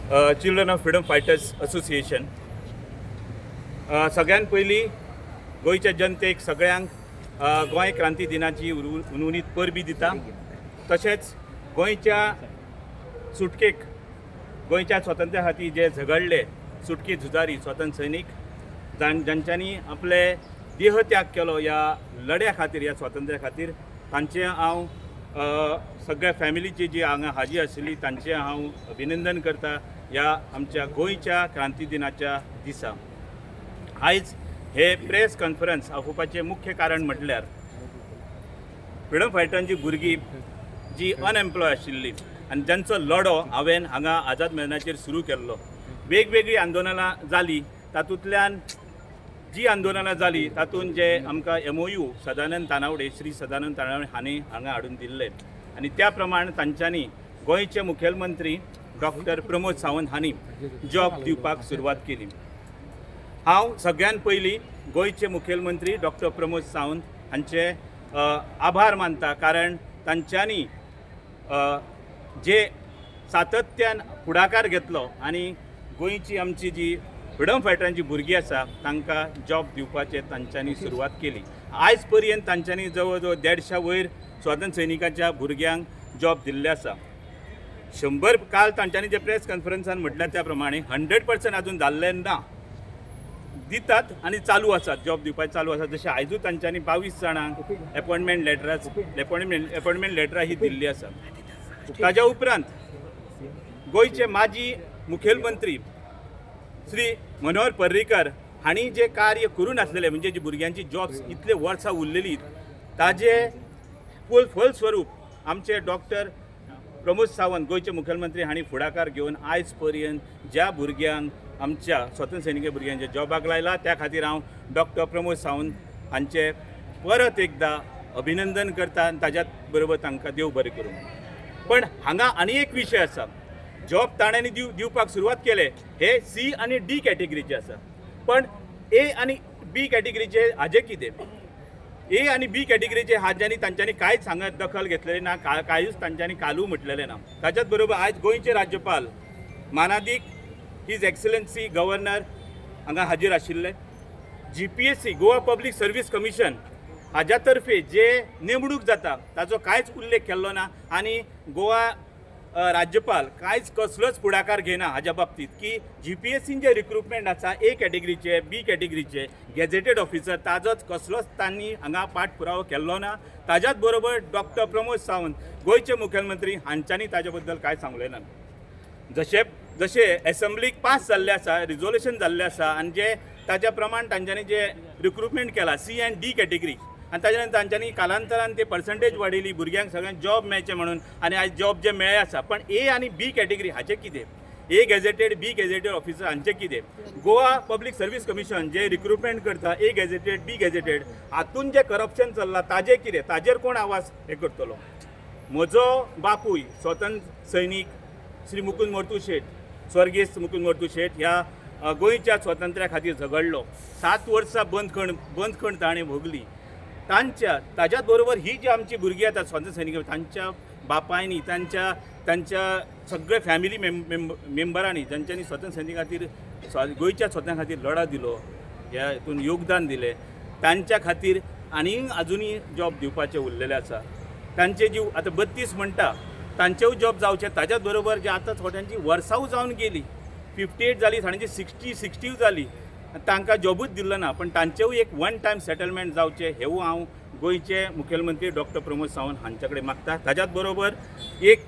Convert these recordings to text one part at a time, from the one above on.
Children of freedom fighters association. सगळ्यात पयलीं गोंयच्या जनतेक सगळ्यांक गोंय क्रांती दिनाची उर्वरित परबी दिता. तशेंच गोंयच्या सुटकेक, गोंयच्या स्वातंत्र्या खातीर जे झगडले सुटके झुजारी स्वातंत्र्य सैनीक जांच्यांनी आपले देहत्याग केलो ह्या लढ्या खातीर, ह्या स्वातंत्र्या खातीर, तांचे हांव सगळ्या फॅमिलीची जी हांगा हाजीर आशिल्ली तांचें हांव अभिनंदन करता ह्या आमच्या गोंयच्या क्रांती दिनाच्या दिसा. आयज हे प्रेस कॉन्फरन्स आपोवपाचें मुख्य कारण म्हटल्यार फ्रीडम फायटरांची भुरगीं जी अनएम्प्लॉय आशिल्ली आनी जांचो लढो हांवें हांगा आझाद मैदानाचेर सुरू केल्लो. वेगवेगळी आंदोलनां जाली, तातूंतल्यान जी आंदोलनां जाली तातूंत जे आमकां MOU सदानंद तानावडे, श्री सदानंद तानावडे हांणी हांगा हाडून दिल्ले आनी त्या प्रमाण तांच्यांनी गोंयचे मुखेलमंत्री डॉक्टर प्रमोद सावंत हांणी जॉब दिवपाक सुरवात केली. हांव सगळ्यात पयलीं गोंयचे मुखेलमंत्री डॉक्टर प्रमोद सावंत हांचे आभार मानता, कारण तांच्यांनी जे सातत्यान फुडाकार घेतलो आनी गोंयची आमची जी फ्रीडम फायटरांची भुरगीं आसा तांकां जॉब दिवपाचें तांच्यांनी सुरवात केली. आयज पर्यंत तांच्यांनी जवळ जवळ 150 वयर स्वातंत्र्य सैनिकांच्या भुरग्यांक जॉब दिल्ले आसा. 100 काल तांच्यांनी जे प्रेस कॉन्फरन्सान म्हटल्या त्या प्रमाणे 100% अजून जाल्ले ना, दितात आनी चालू आसात, जॉब दिवपाचें चालू आसा. जशें आयजूच तांच्यांनी 22 जाणांक अपॉयंटमेंट लेटरां ही दिल्ली आसा. ताज्या उपरांत गोंयचे माजी मुखेलमंत्री श्री मनोहर पर्रीकर हांणी जे कार्य करून आसलेले, म्हणजे जी भुरग्यांची जॉब्स इतले वर्सां उरलेली, ताजे फलस्वरूप आमचे डॉक्टर प्रमोद सावंत गोंयचे मुखेलमंत्री हांणी फुडाकार घेवन आयज पर्यंत ज्या भुरग्यांक आमच्या स्वातंत्र्य सैनिकी भुरग्यांच्या जॉबाक लायला त्या खातीर हांव डॉक्टर प्रमोद सावंत हांचे परत एकदा अभिनंदन करता आनी ताज्या बरोबर तांकां देव बरें करूं. पण हांगा आनी एक विशय आसा. जॉब ताणेंनी दिवपाक सुरवात केले हे C आनी D कॅटेगरीचे आसा, पण A आनी B कॅटेगरीचे हाजें कितें? A आनी B कॅटेगरीचे हाज्यांनी तांच्यांनी कांयच हांगा दखल घेतलेली ना, कांयच तांच्यांनी कालू म्हटलेलें ना. ताच्याच बरोबर आयज गोंयचे राज्यपाल मानादीक हिज एक्सलन्सी गव्हर्नर हांगा हाजीर आशिल्ले. GPSC Goa public service commission हाज्या तर्फे जे नेमणूक जाता ताचो कांयच उल्लेख केल्लो ना आनी गोवा राज्यपाल कांयच कसलोच फुडाकार घेना हाज्या बाबतींत की GPSCन जे रिक्रुटमेंट आसा A कॅटेगरीचे, B कॅटेगरीचे गॅझेटेड ऑफिसर ताजोच कसलोच तांणी हांगा पाठपुरावो केल्लो ना. ताज्याच बरोबर डॉक्टर प्रमोद सावंत गोंयचे मुखेलमंत्री हांच्यांनी ताजे बद्दल कांय सांगलें ना. जशे एसेंब्लीक पास जाल्ले आसा, रिजोल्युशन जाल्लें आसा आनी जे ताज्या प्रमाण तांच्यांनी जे रिक्रुटमेंट केला C आनी D कॅटेगरी, आनी ताज्या नंतर तांच्यांनी कालांतरान ते पर्संटेज वाडयली, भुरग्यांक सगळ्यांक जॉब मेळचे म्हणून, आनी आयज जॉब जे मेळ्ळे आसा. पण A आनी B कॅटेगरी हाचें कितें? A gazetted, B gazetted officer हांचें कितें? गोवा पब्लीक सर्वीस कमिशन जे रिक्रुटमेंट करता A गॅझेटेड, B गॅझेटेड, हातून जे करप्शन चल्लां ताजें कितें? ताजेर कोण आवाज हे करतलो? म्हजो बापूय स्वातंत्र्य सैनीक श्री मुकुंद मोर्तू शेट, स्वर्गीय मुकुंद मोर्तू शेट ह्या गोंयच्या स्वातंत्र्या खातीर झगडलो. 7 वर्सां बंदखण ताणें भोगली. ताच्याच बरोबर ही जी आमची भुरगीं आतां स्वातंत्र्य सैनिक तांच्या बापायनी, तांच्या सगळे फॅमिली मेंबरांनी जांच्यांनी स्वातंत्र्य सैनिका खातीर गोंयच्या स्वातंत्र्या खातीर लढा दिलो, ह्या हितून योगदान दिलें, तांच्या खातीर आनी अजुनूय जॉब दिवपाचे उरलेले आसा. तांचे जीव आतां 32 म्हणटा, तांचेय जॉब जावचे. ताच्याच बरोबर जे आतां थोड्यांची वर्सांव जावन गेली, 58 जाली, थोड्यांची 60 जाली, तांकां जॉबूच दिल्लो ना. पण तांचेय एक वन टायम सेटलमेंट जावचे हेवूय हांव गोंयचे मुखेलमंत्री डॉक्टर प्रमोद सावंत हांचे कडेन मागता. ताच्याच बरोबर एक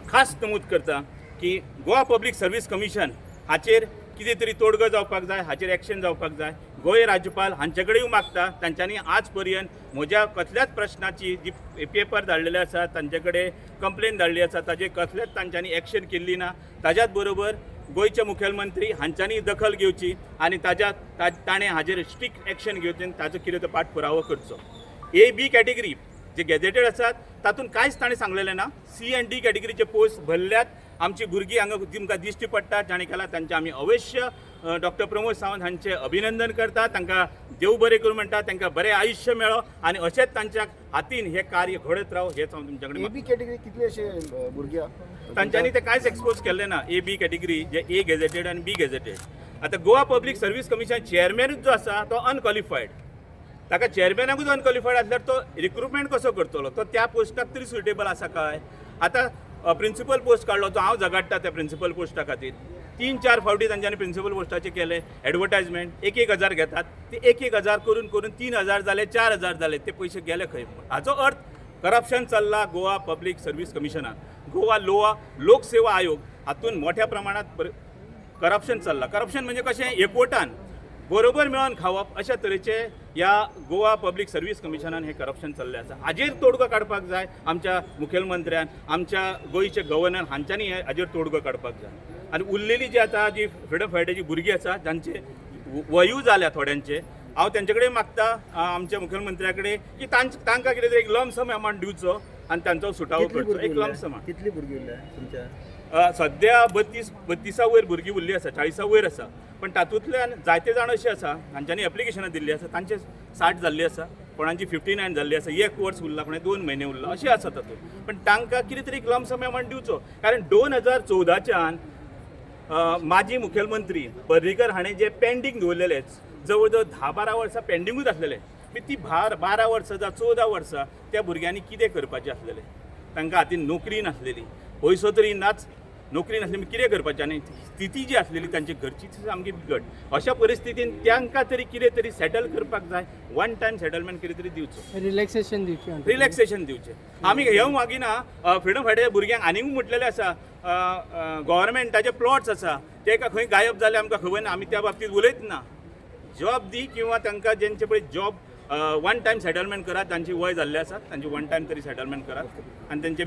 खास नमूद करता की गोवा पब्लीक सर्वीस कमिशन हाचेर कितें तरी तोडगो जावपाक जाय, हाचेर एक्शन जावपाक जाय. गोंय राज्यपाल हांचे कडेन मागता, तांच्यांनी आज पर्यंत म्हज्या कसल्याच प्रश्नाची जी पेपर धाडलेले आसा, तांचे कडेन कंप्लेन धाडली आसा, ताजेर कसलेच तांच्यांनी एक्शन केल्ली ना. ताच्याच बरोबर गोंयचे मुखेलमंत्री हांच्यांनी दखल घेवची आनी ताणें हाजेर स्ट्रिक्ट एक्शन घेवचें, ताचो कितें तो पाठपुरावो करचो. A, B कॅटेगरी जे गॅझेटेड आसात तातूंत कांयच ताणें सांगलेलें ना. C आनी D कॅटेगरीचे पोस्ट भरल्यात. आमची भुरगीं हांगा तुमकां दिश्टी पडटा, जाणें केला तांचे आमी अवश्य डॉक्टर प्रमोद सावंत हांचे अभिनंदन करता, तांकां देव बरें करूं म्हणटा, तांकां बरें आयुश्य मेळो आनी अशेंच तांच्या हातीन हे कार्य घडत राव हेच हांव तुमचे कडेन एबी कॅटेगरी कितले अशे भुरगे तांच्यांनी ते कांयच एक्सपोज केल्ले ना. ए बी कॅटेगरी जे ए गॅझेटेड आनी बी गॅझेटेड. आतां गोवा पब्लीक सर्वीस कमिशन चेअरमॅनूच जो आसा तो अनक्वॉलिफायड. ताका चेअरमॅनाकूच अनक्वॉलिफायड आसल्यार तो रिक्रुटमेंट कसो करतलो? तो त्या पोस्टाक तरी सुटेबल आसा काय? आतां प्रिंसिपल पोस्ट काडलो जो हांव झगडटा त्या प्रिंसिपल पोस्टा खातीर 3-4 फावटी तांच्यांनी प्रिंसिपल पोस्टाचे केले एडवर्टायजमेंट 1,000 घेतात. ते 1,000 करून 3,000 जाले, 4,000 जाले, ते पयशे गेले खंय? हाचो अर्थ करप्शन चल्ला गोवा पब्लीक सर्वीस कमिशनान. गोवा लोकसेवा आयोग हातून मोठ्या प्रमाणात करप्शन चल्ला. करप्शन म्हणजे कशें? एकवटान बरोबर मेळोन खावप अशा तरेचे ह्या गोवा पब्लीक सर्वीस कमिशनान हे करप्शन चल्लें आसा. हाजेर तोडगो काडपाक जाय आमच्या मुखेलमंत्र्यान, आमच्या गोंयचे गव्हर्नर हांच्यांनी हाजेर तोडगो काडपाक जाय. आनी उरलेली जी आतां जी फ्रिडम फायटराची भुरगीं आसा जांचे वयूय जाल्या थोड्यांचे, हांव तेंचे कडेन मागता आमच्या मुखेलमंत्र्या कडेन की तांकां कितें तरी एक लमसम अमावंट दिवचो आनी तांचो सुटावो करचो. एक लमसम. कितली भुरगीं उरल्या तुमच्या? सध्या 32 वयर भुरगीं उरलीं आसा, 40 वयर आसा. पण तातूंतल्यान जायते जाण अशे आसा हांच्यांनी एप्लिकेशनां दिल्लीं आसा, तांचे 60 जाल्लीं आसा, कोणाची 59 जाल्लीं आसा, 1 वर्स उरला, कोणा 2 म्हयने उरला, अशें आसा तातूंत. पण तांकां कितें तरी एक लमसम अमावंट दिवचो. कारण 2014च्यान माजी मुखेलमंत्री पर्रीकर हाणें जे पेंडींग दवरलेले जवळ जवळ 10-12 वर्सां पेंडिंगूच आसलेले. ती 12 वर्सां जावं 14 वर्सां त्या भुरग्यांनी कितें करपाचें आसलेलें? तांकां हातीन नोकरी नासलेली, पयसो तरी नाच, नोकरी नासली, कितें करपाचें? आनी स्थिती जी आसलेली तांची घरची ती सामकी बिकट. अशा परिस्थितीन तांकां तरी कितें तरी सेटल करपाक जाय. वन टायम सेटलमेंट कितें तरी दिवचो, रिलॅक्सेशन दिवचें. आमी हें मागिना. फ्रिडम फायटराच्या भुरग्यांक आनीक म्हटलेलें आसा गव्हर्मेंटाचे प्लॉट्स आसा ते खंय गायब जाले आमकां खबर ना, आमी त्या बाबतींत उलयत ना. जॉब दी किंवा तांकां जेंचे पळय जॉब वन टायम सेटलमेंट करात, तांची वय जाल्ली आसा, तांची वन टायम तरी सेटलमेंट करात आनी तेंचे